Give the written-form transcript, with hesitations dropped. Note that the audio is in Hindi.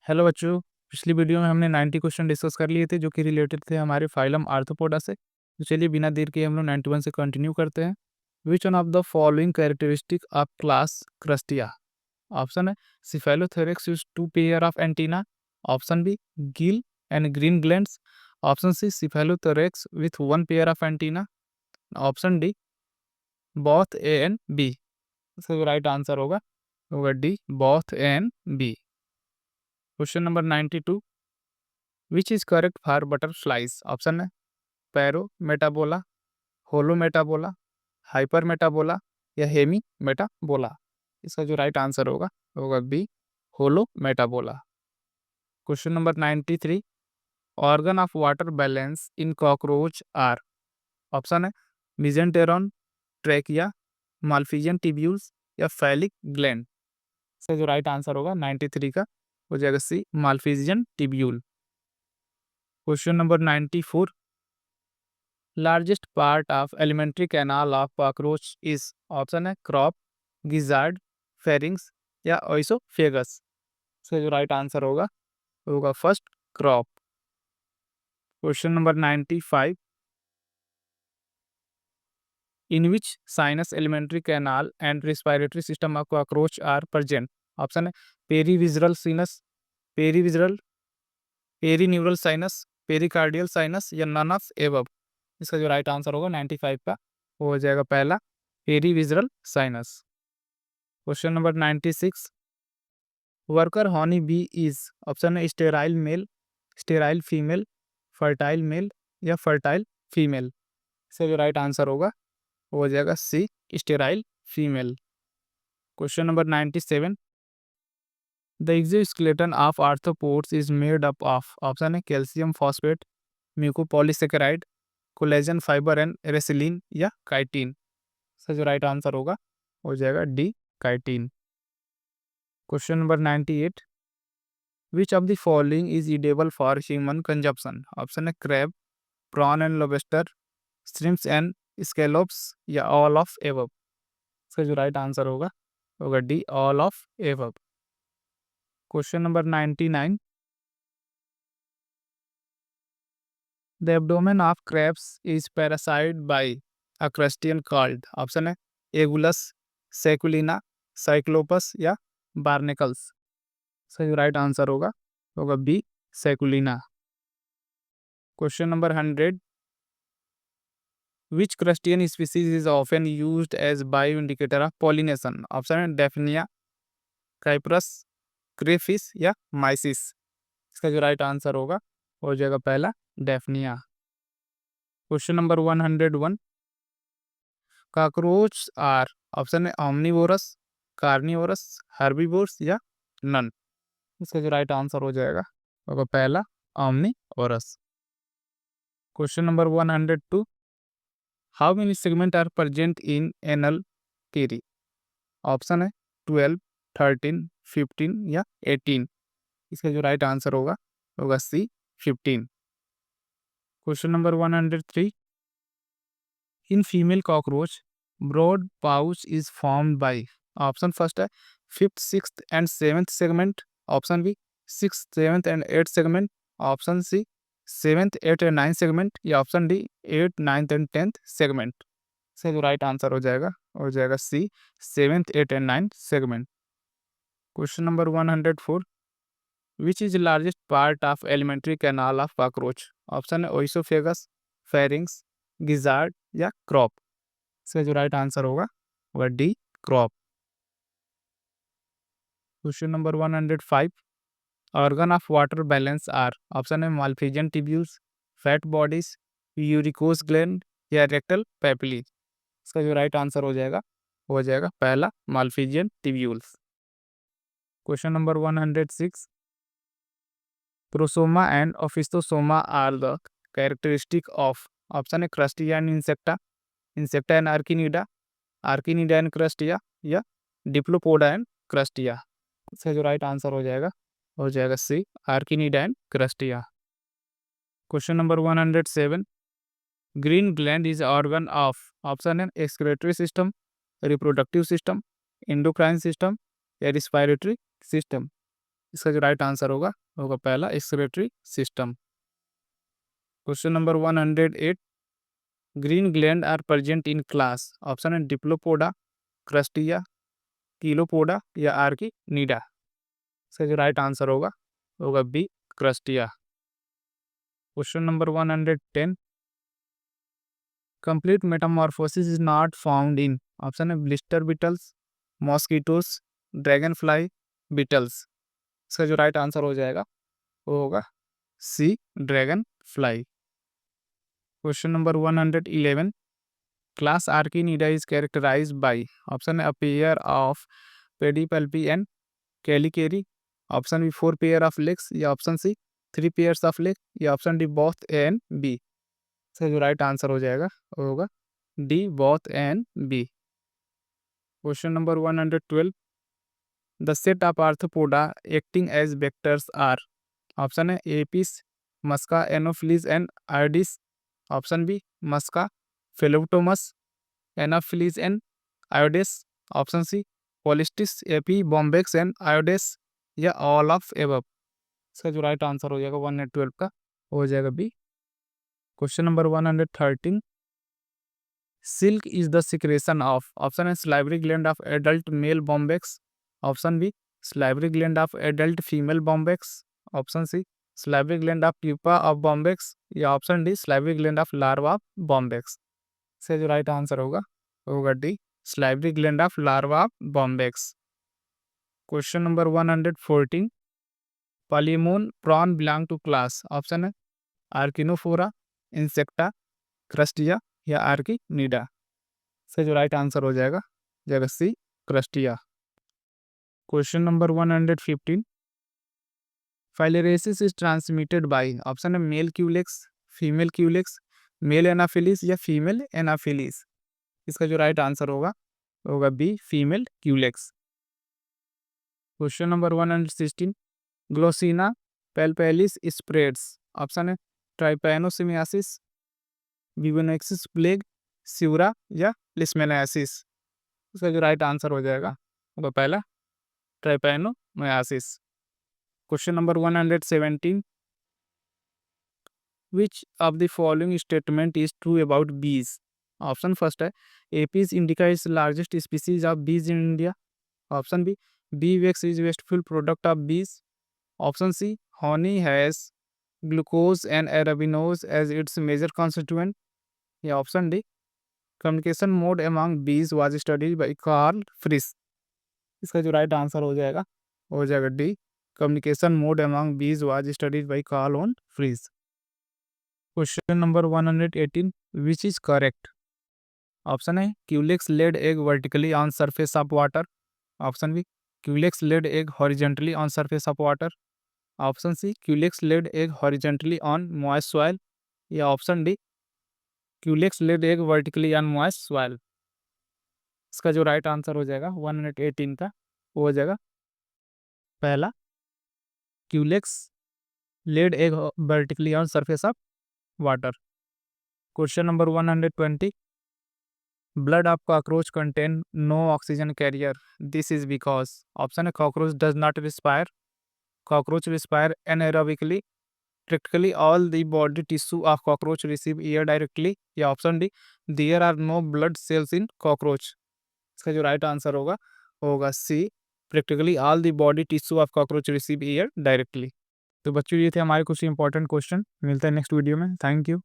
हेलो बच्चों। पिछली वीडियो में हमने 90 क्वेश्चन डिस्कस कर लिए थे जो कि रिलेटेड थे हमारे फाइलम आर्थ्रोपोडा से। तो चलिए बिना देर के हम लोग 91 से कंटिन्यू करते हैं। Which one of the following characteristic of class Crustacea? Option है cephalothorax use two pair of antenna, option B gill and green glands, option C cephalothorax with one pair of antenna, option D both A and B. इसका जो राइट आंसर होगा D both A and B. Question number 92, which is correct for butterflies? Option है पैरो मेटाबोला, होलो मेटाबोला, हाइपर मेटाबोला या हेमी मेटाबोला। इसका जो राइट आंसर होगा B holometabola. Question number 93, organ of water balance in cockroach are? Option है मिजेंटेरॉन, ट्रैकिया, माल्फिजियन टिब्यूल्स या फैलिक ग्लैंड। इसका जो राइट आंसर होगा 93 का हो जाएगा C Malpighian tubule. Question number 94, largest part of alimentary canal of cockroach is? Option है क्रॉप, गिजार्ड, फेरिंग्स या ओइसोफेगस। इसका जो राइट आंसर होगा first crop. Question number 95, in which sinus alimentary canal and respiratory system of cockroach are present? Option है perivisceral sinus, perivisceral, perineural sinus, pericardial sinus या नन ऑफ एबव। इसका जो राइट आंसर होगा 95 का वो हो जाएगा पहला perivisceral sinus. Question number 96, worker honey bee is? Option है sterile male, sterile female, fertile male या फर्टाइल फीमेल। इसका जो राइट आंसर होगा वो हो जाएगा C sterile female. Question number 97, the exoskeleton of arthropods is made up of? Option है calcium phosphate, mucopolysaccharide, collagen fibre and resilin या काइटिन। इसका जो राइट आंसर होगा हो जाएगा D chitin. Question number 98, which of the following is edible for human consumption? Option है crab, prawn and lobster, shrimps and scallops या ऑल ऑफ एबव। इसका जो राइट आंसर होगा D all of above. Question number 99, the abdomen of crabs is parasitised by a crustacean called? Option है एगुलस, सेकुलिना, साइक्लोपस या बार्नेकल्स। इसका जो राइट आंसर होगा B Sacculina. Question number 100, which crustacean species is often used as bioindicator of pollination? Option है डेफनिया, काइप्रस, क्रेफिश या माइसिस। इसका जो राइट आंसर होगा हो जाएगा पहला Daphnia. Question number 101, cockroach are? Option है ऑमनीवोरस, कार्निवोरस, हर्बीवोरस या नन। इसका जो राइट आंसर होगा पहला omnivorous. Question number 102, how many segment are present in anal कैरी? ऑप्शन है 12, 13, 15 या 18। इसका जो राइट आंसर होगा C 15। Question number 103, in female cockroach brood pouch is formed by? Option first है fifth, sixth and seventh segment, option B six, seventh and eight segment, option C seventh, eight and ninth segment या option D eight, ninth and tenth segment. इसका जो राइट आंसर हो जाएगा C seventh, eight and ninth segment. Question number 104, which is largest part of alimentary canal of cockroach? Option है ओइसोफेगस, फेरिंग्स, गिजार्ड या क्रॉप। इसका जो राइट आंसर होगा D crop. Question number 105, organ of water balance are? Option है Malpighian tubules, fat bodies, uricose gland या रेक्टल पेपिली। इसका जो राइट आंसर हो जाएगा पहला Malpighian tubules. Question number 106, prosoma and opisthosoma are the characteristic of? Option है Crustacea and Insecta, Insecta and Arachnida, Arachnida and Crustacea या डिप्लोपोडा एंड क्रस्टिया। इसका जो राइट आंसर हो जाएगा C Arachnida and Crustacea. Question number 107, green gland is organ of? Option है excretory system, reproductive system, endocrine system या रिस्पायरेटरी सिस्टम। इसका जो राइट आंसर होगा पहला excretory system. Question number 108, green gland are present in class. Option है डिप्लोपोडा, क्रस्टिया, कीलोपोडा या आर्किनीडा। इसका जो राइट आंसर होगा B, Crustacea. Question number 110, complete metamorphosis is not found in. Option है blister Beatles, mosquitoes, dragonfly, beetles. इसका जो राइट आंसर हो जाएगा वो होगा C, dragonfly. Question number 111, class Arachnida is characterise by. Option है a pair of pedipalpi and chelicerae, option B 4 pair of legs या option C 3 pairs of leg या option D both A and B. इसका जो राइट आंसर हो जाएगा वो होगा D, both A and B. Question number 112, the set of Arthropoda acting as vectors are. Option है Apis, Musca, Anopheles and Ixodes, option B Musca, Phlebotomus, Anopheles and Ixodes, option C Polistes, Apis, Bombyx and Ixodes या ऑल ऑफ एबव। इसका जो राइट आंसर हो जाएगा 112 का हो जाएगा B. Question number 113, silk is the secretion of. Option है salivary gland of adult male Bombyx, option B salivary gland of adult female Bombyx, option C salivary gland of pupa of Bombyx या option D salivary gland of larva of Bombyx. इसका जो राइट आंसर होगा D, salivary gland of larva of Bombyx. Question number 114, Palaemon prawn belong to class. Option है आर्किनोफोरा, इंसेक्टा, क्रस्टिया या आर्किनीडा। से जो राइट आंसर हो जाएगा C, Crustacea. Question number 115, filariasis is transmitted by. Option है male Culex, female Culex, male Anopheles या फीमेल एनाफिलिस। इसका जो राइट आंसर होगा B, female Culex. Question number 116, Glossina palpalis spreads. Option है ट्राइपैनोसोमियासिस, बिबोनेक्सिस प्लेग, सिवरा या लिस्मेनियासिस। इसका जो राइट आंसर हो जाएगा वो पहला trypanosomiasis. Question number 117, which of the following statement is true about bees. Option first है Apis indica is largest species of bees in India, option B bee wax is wasteful product of bees, option C honey has glucose and arabinose as its major constituent या option D communication mode among bees was studied by Karl Frisch. इसका जो राइट आंसर हो जाएगा D, communication mode among bees was studied by Karl von Frisch. Question number 118, which is correct. Option है Culex laid egg vertically on surface of water, option B Culex laid egg horizontally on surface of water, option C Culex laid egg horizontally on moist soil या option D Culex laid egg vertically on moist soil. इसका जो राइट आंसर हो जाएगा 118 का वो हो जाएगा पहला, Culex laid egg vertically on surface of water. Question number 120, blood of cockroach contain no oxygen carrier, this is because. Option है cockroach does not respire, cockroach respire anaerobically, practically all the body tissue of cockroach receive air directly या option D there are no blood cells in cockroach. इसका जो राइट आंसर होगा C, practically all the body tissue of cockroach receive air directly. तो बच्चों ये थे हमारे कुछ इंपॉर्टेंट क्वेश्चन। मिलता है नेक्स्ट वीडियो में। Thank you.